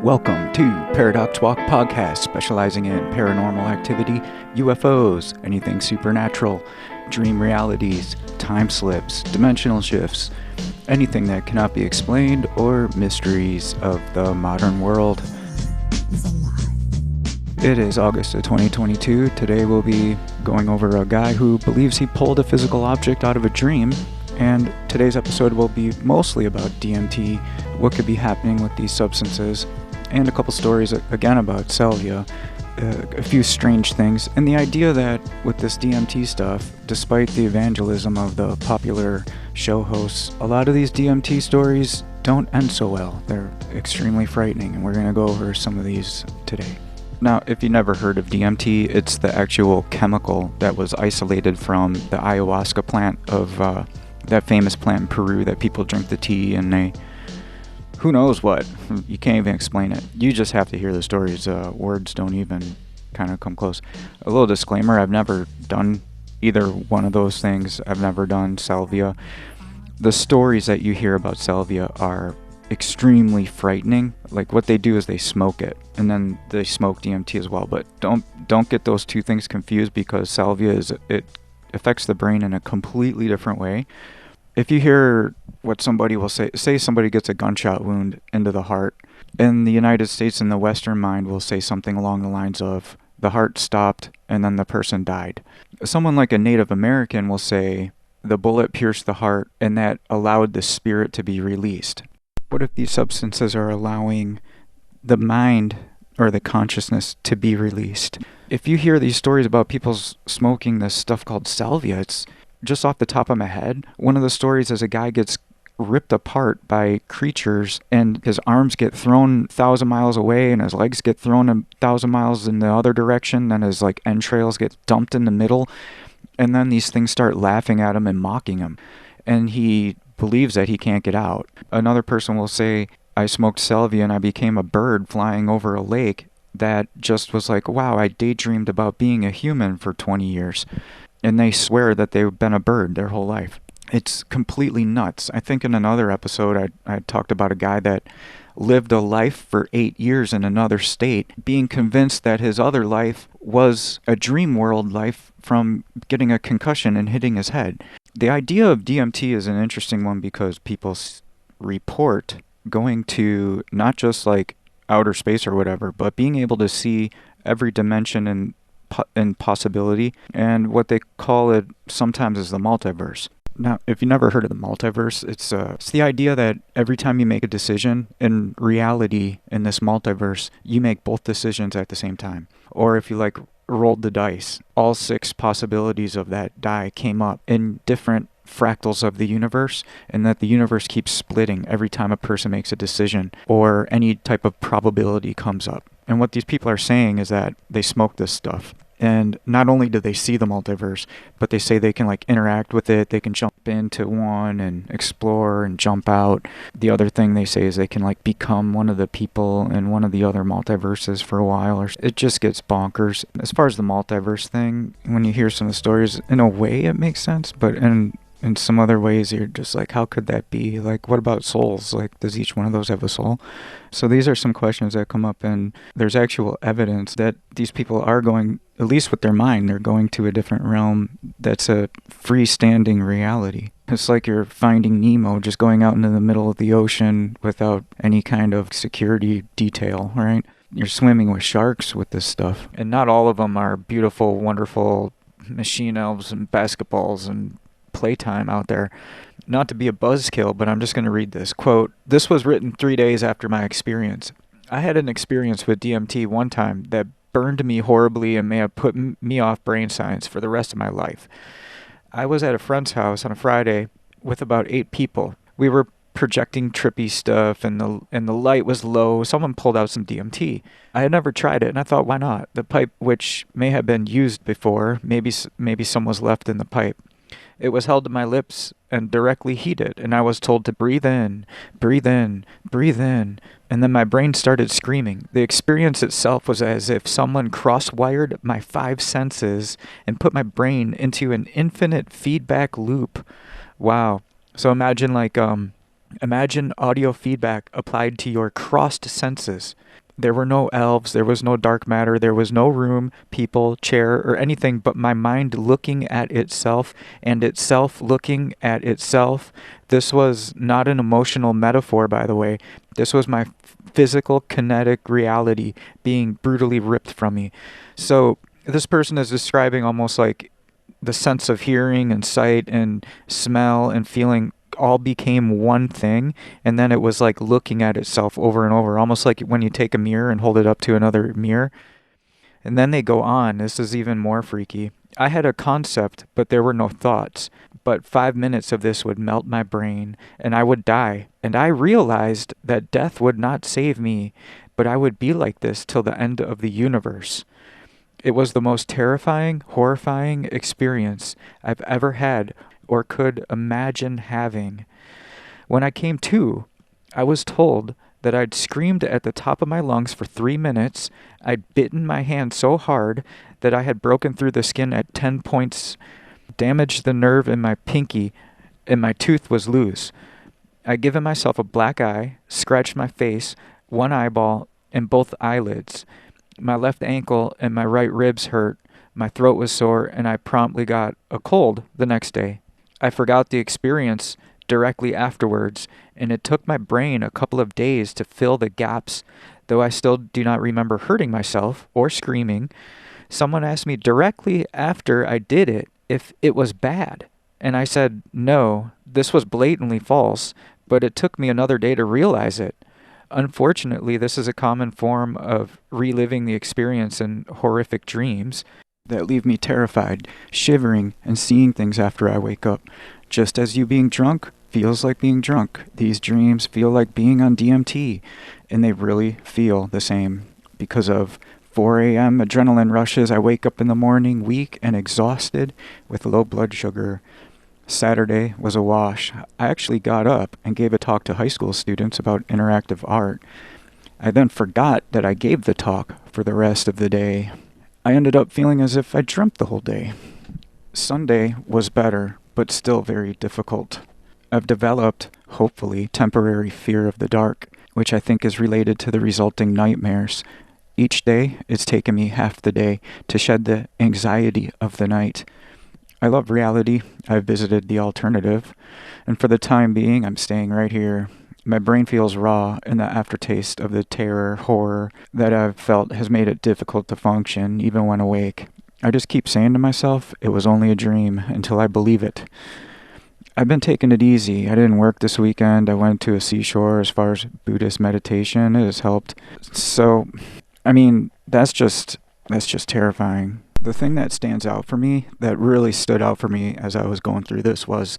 Welcome to ParaDoxWalk podcast, specializing in paranormal activity, UFOs, anything supernatural, dream realities, time slips, dimensional shifts, anything that cannot be explained, or mysteries of the modern world. It is August of 2022. Today we'll be going over a guy who believes he pulled a physical object out of a dream. And today's episode will be mostly about DMT, what could be happening with these substances, and a couple stories again about Salvia, a few strange things, and the idea that with this DMT stuff, despite the evangelism of the popular show hosts, a lot of these DMT stories don't end so well. They're extremely frightening, and we're going to go over some of these today. Now, if you never heard of DMT, it's the actual chemical that was isolated from the ayahuasca plant of that famous plant in Peru that people drink the tea and they, who knows what, you can't even explain it. You just have to hear the stories. Words don't even kind of come close. A little disclaimer, I've never done either one of those things. I've never done Salvia. The stories that you hear about Salvia are extremely frightening. Like, what they do is they smoke it, and then they smoke DMT as well. But don't get those two things confused, because Salvia it affects the brain in a completely different way. If you hear what somebody will say somebody gets a gunshot wound into the heart, in the United States, in the Western mind, will say something along the lines of, the heart stopped and then the person died. Someone like a Native American will say, the bullet pierced the heart and that allowed the spirit to be released. What if these substances are allowing the mind or the consciousness to be released? If you hear these stories about people smoking this stuff called Salvia, it's just off the top of my head. One of the stories is a guy gets ripped apart by creatures and his arms get thrown 1,000 miles away and his legs get thrown 1,000 miles in the other direction. Then his entrails get dumped in the middle. And then these things start laughing at him and mocking him. And he believes that he can't get out. Another person will say, I smoked Salvia and I became a bird flying over a lake that just was like, wow, I daydreamed about being a human for 20 years. And they swear that they've been a bird their whole life. It's completely nuts. I think in another episode I talked about a guy that lived a life for 8 years in another state, being convinced that his other life was a dream world life from getting a concussion and hitting his head. The idea of DMT is an interesting one because people report going to not just like outer space or whatever, but being able to see every dimension and possibility, and what they call it sometimes is the multiverse. Now, if you never heard of the multiverse, it's the idea that every time you make a decision in reality in this multiverse, you make both decisions at the same time. Or if you rolled the dice, all 6 possibilities of that die came up in different fractals of the universe, and that the universe keeps splitting every time a person makes a decision or any type of probability comes up. And what these people are saying is that they smoke this stuff. And not only do they see the multiverse, but they say they can interact with it. They can jump into one and explore and jump out. The other thing they say is they can become one of the people in one of the other multiverses for a while. Or it just gets bonkers. As far as the multiverse thing, when you hear some of the stories, in a way it makes sense, but in some other ways, you're just how could that be? What about souls? Does each one of those have a soul? So these are some questions that come up, and there's actual evidence that these people are going, at least with their mind, they're going to a different realm that's a freestanding reality. It's like you're finding Nemo, just going out into the middle of the ocean without any kind of security detail, right? You're swimming with sharks with this stuff. And not all of them are beautiful, wonderful machine elves and basketballs and playtime out there. Not to be a buzzkill, but I'm just going to read this. Quote, this was written 3 days after my experience. I had an experience with DMT one time that burned me horribly and may have put me off brain science for the rest of my life. I was at a friend's house on a Friday with about 8 people. We were projecting trippy stuff and the light was low. Someone pulled out some DMT. I had never tried it and I thought, why not? The pipe, which may have been used before, maybe some was left in the pipe. It was held to my lips and directly heated, and I was told to breathe in, breathe in, breathe in, and then my brain started screaming. The experience itself was as if someone cross-wired my 5 senses and put my brain into an infinite feedback loop. Wow. So imagine Imagine audio feedback applied to your crossed senses. There were no elves, there was no dark matter, there was no room, people, chair, or anything but my mind looking at itself and itself looking at itself. This was not an emotional metaphor, by the way. This was my physical, kinetic reality being brutally ripped from me. So, this person is describing almost like the sense of hearing and sight and smell and feeling all became one thing, and then it was like looking at itself over and over, almost like when you take a mirror and hold it up to another mirror. And then they go on. This is even more freaky. I had a concept, but there were no thoughts. But 5 minutes of this would melt my brain, and I would die. And I realized that death would not save me, but I would be like this till the end of the universe. It was the most terrifying, horrifying experience I've ever had or could imagine having. When I came to, I was told that I'd screamed at the top of my lungs for 3 minutes. I'd bitten my hand so hard that I had broken through the skin at 10 points, damaged the nerve in my pinky, and my tooth was loose. I'd given myself a black eye, scratched my face, one eyeball, and both eyelids. My left ankle and my right ribs hurt. My throat was sore, and I promptly got a cold the next day. I forgot the experience directly afterwards, and it took my brain a couple of days to fill the gaps, though I still do not remember hurting myself or screaming. Someone asked me directly after I did it if it was bad, and I said no, this was blatantly false, but it took me another day to realize it. Unfortunately, this is a common form of reliving the experience in horrific dreams that leave me terrified, shivering, and seeing things after I wake up. Just as you being drunk feels like being drunk, these dreams feel like being on DMT, and they really feel the same. Because of 4 a.m. adrenaline rushes, I wake up in the morning weak and exhausted with low blood sugar. Saturday was a wash. I actually got up and gave a talk to high school students about interactive art. I then forgot that I gave the talk for the rest of the day. I ended up feeling as if I dreamt the whole day. Sunday was better, but still very difficult. I've developed, hopefully, temporary fear of the dark, which I think is related to the resulting nightmares. Each day, it's taken me half the day to shed the anxiety of the night. I love reality. I've visited the alternative, and for the time being, I'm staying right here. My brain feels raw, and the aftertaste of the terror, horror that I've felt has made it difficult to function, even when awake. I just keep saying to myself, it was only a dream, until I believe it. I've been taking it easy. I didn't work this weekend. I went to a seashore as far as Buddhist meditation. It has helped. So, that's just terrifying. The thing that stands out for me, that really stood out for me as I was going through this, was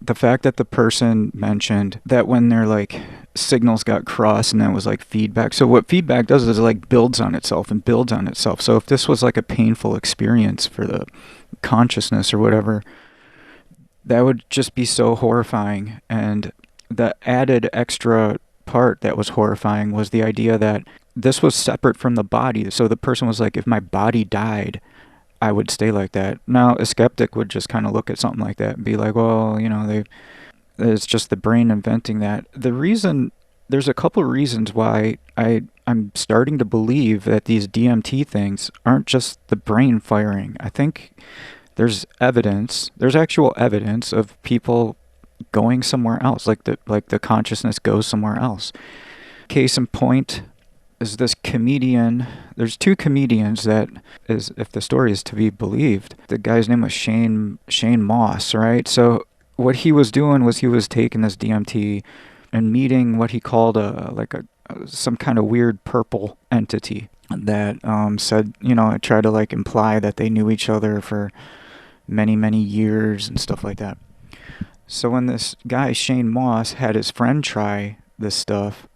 the fact that the person mentioned that when their signals got crossed and that was feedback. So what feedback does is builds on itself and builds on itself. So if this was a painful experience for the consciousness or whatever, that would just be so horrifying. And the added extra part that was horrifying was the idea that this was separate from the body. So the person was like, if my body died, I would stay like that. Now, a skeptic would just kind of look at something like that and be like, well, it's just the brain inventing that. There's a couple reasons why I'm starting to believe that these DMT things aren't just the brain firing. I think there's actual evidence of people going somewhere else, like the consciousness goes somewhere else. Case in point is this comedian. There's two comedians that is, if the story is to be believed, the guy's name was Shane Moss, right? So what he was doing was he was taking this DMT and meeting what he called some kind of weird purple entity that said, tried to imply that they knew each other for many, many years and stuff like that. So when this guy, Shane Moss, had his friend try this stuff,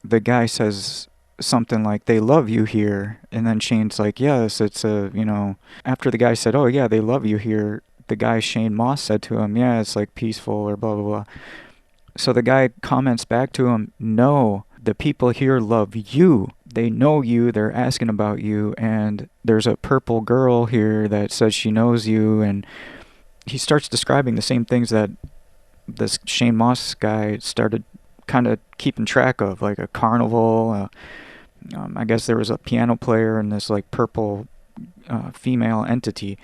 the guy says something like, they love you here. And then Shane's like, yes, it's after the guy said, oh yeah, they love you here, the guy, Shane Moss, said to him, yeah, it's peaceful or blah, blah, blah. So the guy comments back to him, no, the people here love you. They know you, they're asking about you, and there's a purple girl here that says she knows you. And he starts describing the same things that this Shane Moss guy started kind of keeping track of, like a carnival. I guess there was a piano player and this like purple female entity.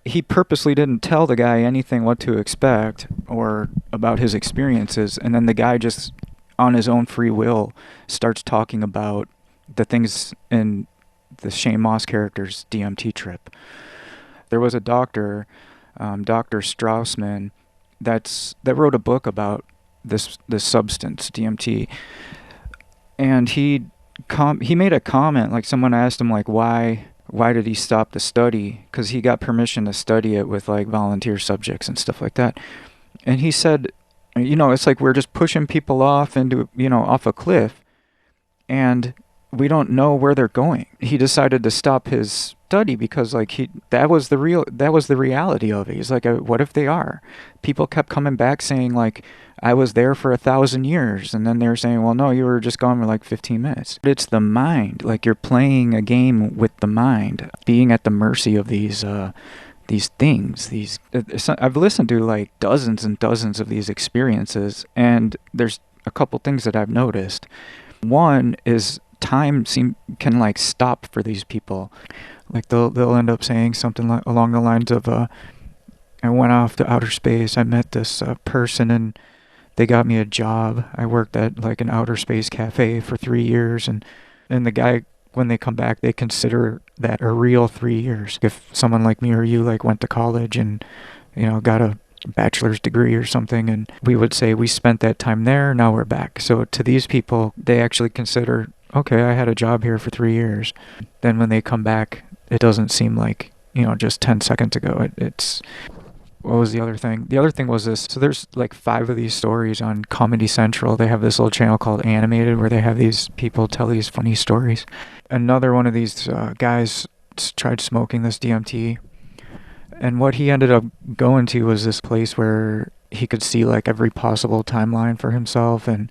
He purposely didn't tell the guy anything what to expect or about his experiences, and then the guy just on his own free will starts talking about the things in the Shane Moss character's DMT trip. There was a doctor, Dr. Straussman, that wrote a book about this substance DMT, and he made a comment, like someone asked him like why did he stop the study, because he got permission to study it with like volunteer subjects and stuff like that. And he said, it's like we're just pushing people off into, off a cliff, and we don't know where they're going. He decided to stop his study because like that was the reality of it. He's like, what if they are? People kept coming back saying like, I was there for 1,000 years, and then they were saying, well, no, you were just gone for like 15 minutes. It's the mind. Like, you're playing a game with the mind, being at the mercy of these things. I've listened to like dozens and dozens of these experiences, and there's a couple things that I've noticed. One is time can like stop for these people. Like they'll end up saying something along the lines of, I went off to outer space. I met this person, and they got me a job. I worked at like an outer space cafe for 3 years, and the guy, when they come back, they consider that a real 3 years. If someone like me or you like went to college and got a bachelor's degree or something, and we would say we spent that time there, now we're back. So to these people, they actually consider, okay, I had a job here for 3 years. Then when they come back, it doesn't seem like just 10 seconds ago. It's what was the other thing? The other thing was this. So there's like 5 of these stories on Comedy Central. They have this little channel called Animated where they have these people tell these funny stories. Another one of these guys tried smoking this DMT, and what he ended up going to was this place where he could see like every possible timeline for himself, and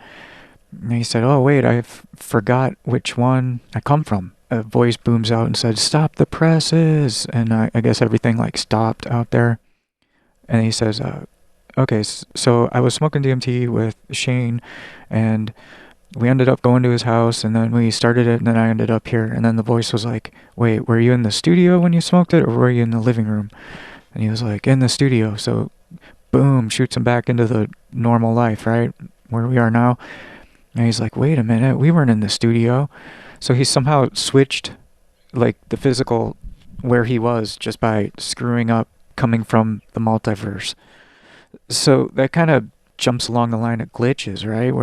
he said, oh wait, I forgot which one I come from. A voice booms out and said, stop the presses, and I guess everything like stopped out there. And he says, okay, so I was smoking DMT with Shane, and we ended up going to his house, and then we started it, and then I ended up here. And then the voice was like, wait, were you in the studio when you smoked it, or were you in the living room? And he was like, in the studio. So boom, shoots him back into the normal life, right, where we are now. And he's like, wait a minute, we weren't in the studio. So he somehow switched like the physical where he was just by screwing up coming from the multiverse. So that kind of jumps along the line of glitches, right? Where